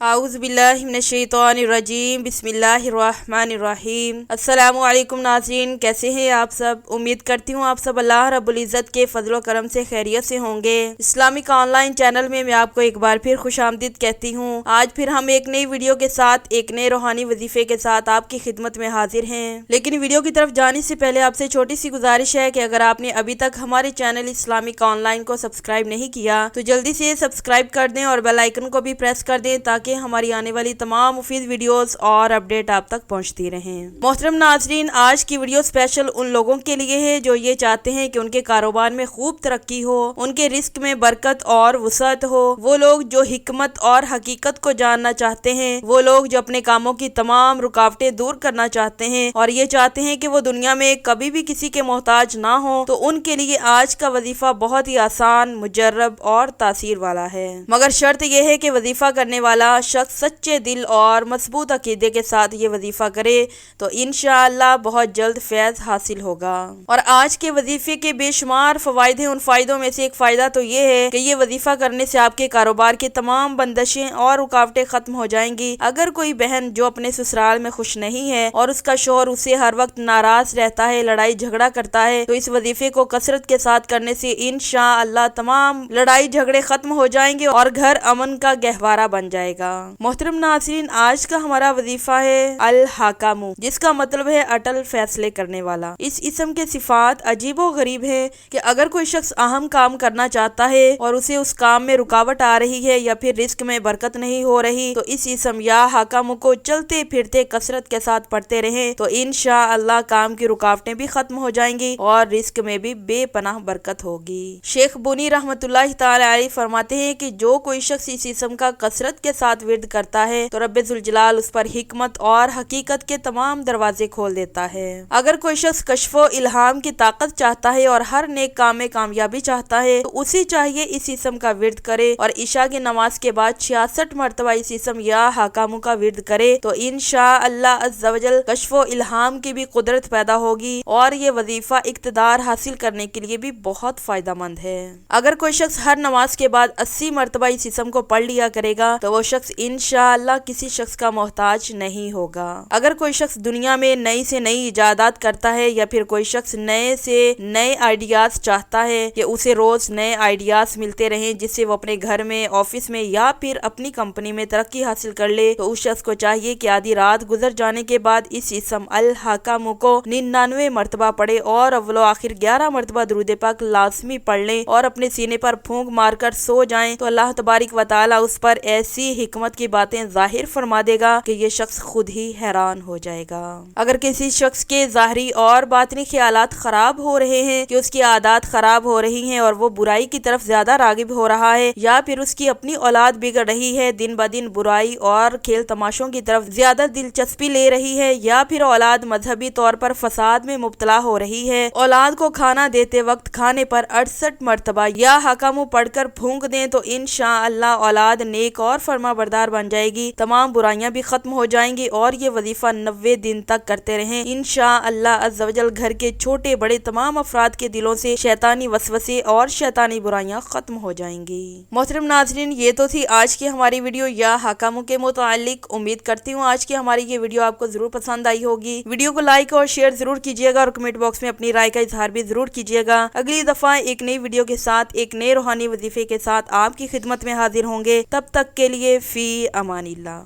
आऊज़ बिल्लाहि मिनश्शैतानिर्रजीम बिस्मिल्लाहिर्रहमानिर्रहीम। अस्सलामु अलैकुम नाज़रीन, कैसे हैं आप सब। उम्मीद करती हूँ आप सब अल्लाह रब्बुल इज़्ज़त के फजलो करम से खैरियत से होंगे। इस्लामिक ऑनलाइन चैनल में मैं आपको एक बार फिर खुशामदीद कहती हूँ। आज फिर हम एक नई वीडियो के साथ एक नए रूहानी वजीफे के साथ आपकी खिदमत में हाजिर हैं। लेकिन वीडियो की तरफ जाने से पहले आपसे छोटी सी गुजारिश है कि अगर आपने अभी तक हमारे चैनल इस्लामिक ऑनलाइन को सब्सक्राइब नहीं किया तो जल्दी से सब्सक्राइब कर दें और बेल आइकन को भी प्रेस कर दें ताकि हमारी आने वाली तमाम मुफीद वीडियोस और अपडेट आप तक पहुंचती रहें। मोहतरम नाजरीन, आज की वीडियो स्पेशल उन लोगों के लिए है जो ये चाहते हैं कि उनके कारोबार में खूब तरक्की हो, उनके रिस्क में बरकत और वसअत हो। वो लोग जो हिकमत और हकीकत को जानना चाहते हैं, वो लोग जो अपने कामों की तमाम रुकावटें दूर करना चाहते हैं और ये चाहते हैं कि वो दुनिया में कभी भी किसी के मोहताज ना हो, तो उनके लिए आज का वजीफा बहुत ही आसान, मुजर्रब और तासीर वाला है। मगर शर्त यह है कि वजीफा करने वाला शख्स सच्चे दिल और मजबूत अकीदे के साथ ये वजीफा करे तो इंशाअल्लाह बहुत जल्द फैज हासिल होगा। और आज के वजीफे के बेशुमार फवायद हैं। उन फायदों में से एक फायदा तो ये है कि ये वजीफा करने से आपके कारोबार की तमाम बंदिशें और रुकावटें खत्म हो जाएंगी। अगर कोई बहन जो अपने ससुराल में खुश नहीं है और उसका शौहर उसे हर वक्त नाराज रहता है, लड़ाई झगड़ा करता है, तो इस वजीफे को कसरत के साथ करने से इंशाअल्लाह तमाम लड़ाई झगड़े खत्म हो जाएंगे और घर अमन का गहवारा बन जाएगा। मोहतरम नाज़रीन, आज का हमारा वजीफा है अल हाकामु, जिसका मतलब है अटल फैसले करने वाला। इस इस्म के सिफात अजीबो गरीब है कि अगर कोई शख्स अहम काम करना चाहता है और उसे उस काम में रुकावट आ रही है या फिर रिस्क में बरकत नहीं हो रही, तो इस इस्म या हाकामु को चलते फिरते कसरत के साथ पढ़ते रहे तो इंशाअल्लाह काम की रुकावटें भी खत्म हो जाएंगी और रिस्क में भी बेपनाह बरकत होगी। शेख बुनी रहमतुल्लाह तआला अलैह फरमाते हैं कि जो कोई शख्स इस इस्म का कसरत के साथ विर्द करता है तो रब्बे जुल जलाल उस पर हिकमत और हकीकत के तमाम दरवाजे खोल देता है। अगर कोई शख्स कश्फो इल्हाम की ताकत चाहता है और हर नेक काम में कामयाबी चाहता है तो उसे चाहिए इस इस्म का विर्द करे और इशा की नमाज के बाद 66 मरतबा इस इस्म या हाकामु का विर्द करे तो इंशाअल्लाह अज़्ज़ा वजल कश्फो इल्हाम की भी कुदरत पैदा होगी और ये वजीफा इक्तदार हासिल करने के लिए भी बहुत फायदेमंद है। अगर कोई शख्स हर नमाज के बाद 80 मरतबा इस इस्म को पढ़ लिया करेगा तो वो शख्स इंशाअल्लाह किसी शख्स का मोहताज नहीं होगा। अगर कोई शख्स दुनिया में नई से नई इजादात करता है या फिर कोई शख्स नए से नए आइडियाज चाहता है कि उसे रोज नए आइडियाज मिलते रहें जिससे वो अपने घर में, ऑफिस में या फिर अपनी कंपनी में तरक्की हासिल कर ले, तो उस शख्स को चाहिए कि आधी रात गुजर जाने के बाद इस इस्म अल हाकामु को 99 मरतबा पढ़े और अव्वलो आखिर 11 मरतबा दुरूद पाक लाजमी पढ़ लें और अपने सीने पर फूंक मारकर सो जाएं तो अल्लाह तबारिक व तआला उस पर ऐसी हिकमत की बातें जाहिर फरमा देगा कि ये शख्स खुद ही हैरान हो जाएगा। अगर किसी शख्स के ज़ाहरी और बातनी ख्यालात खराब हो रहे हैं, कि उसकी आदत खराब हो रही हैं और वो बुराई की तरफ ज्यादा रागिब हो रहा है या फिर उसकी अपनी औलाद बिगड़ रही है, दिन ब दिन बुराई और खेल तमाशों की तरफ ज्यादा दिलचस्पी ले रही है, या फिर औलाद मजहबी तौर पर फसाद में मुब्तला हो रही है, औलाद को खाना देते वक्त खाने पर 68 मरतबा या हकामु पढ़कर फूंक दें तो इंशाअल्लाह औलाद नेक और फरमा बरदार बन जाएगी, तमाम बुराइयां भी खत्म हो जाएंगी और ये वजीफा 90 दिन तक करते रहें। इंशाअल्लाह अज़्ज़ा वजल घर के छोटे बड़े तमाम अफराद के दिलों से शैतानी वसवसे और शैतानी बुराइयां खत्म हो जाएंगी। मोहतरम नाज़रीन, ये तो थी आज की हमारी वीडियो या हकामों के मुतालिक। उम्मीद करती हूँ आज की हमारी ये वीडियो आपको जरूर पसंद आई होगी। वीडियो को लाइक और शेयर जरूर कीजिएगा और कमेंट बॉक्स में अपनी राय का इजहार भी जरूर कीजिएगा। अगली दफा एक नई वीडियो के साथ, एक नए रूहानी वजीफे के साथ आपकी खिदमत में हाजिर होंगे। तब तक के लिए फी अमानिल्लाह।